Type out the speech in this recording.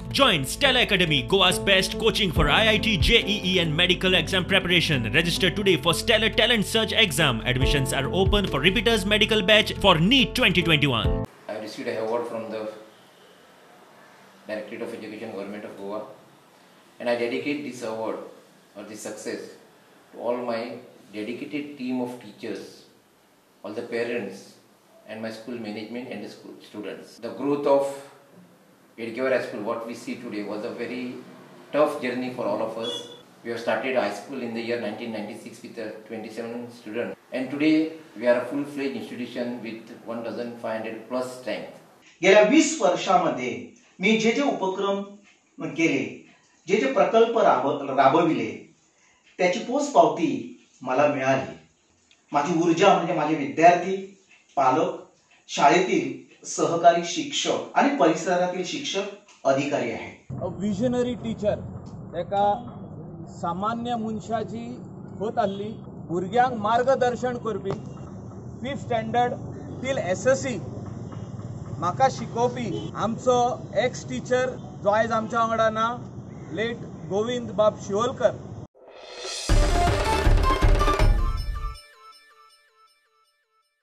Join Stella Academy, Goa's best coaching for IIT, JEE and medical exam preparation. Register today for Stellar Talent Search exam. Admissions are open for repeaters medical batch for NEET 2021. I received an award from the Directorate of Education, Government of Goa, and I dedicate this award or this success to all my dedicated team of teachers, all the parents and my school management and the school students. The growth of Edgeware High School, what we see today, was a very tough journey for all of us. We have started high school in the year 1996 with 27 students, and today we are a full-fledged institution with 1,500 plus strength. गेल्या 20 वर्षांमध्ये मी जे उपक्रम केले, जे प्रकल्प राबविले, त्याची पोचपावती मला मिळाली. माझी ऊर्जा म्हणजे माझे विद्यार्थी, पालक, शाळेतील सहकारी शिक्षक आणि परिसरातील शिक्षक अधिकारी आहेत. विजनरी टीचर एका सामान्य मनशाची होत आली भुरग्यांक मार्गदर्शन करपी 5th स्टँडर्ड टील SSC म्हाका शिकोवपी आमचो एक्स टीचर जो आयज आमच्या वांगडा ना, लेट गोविंद बाब शिवोलकर.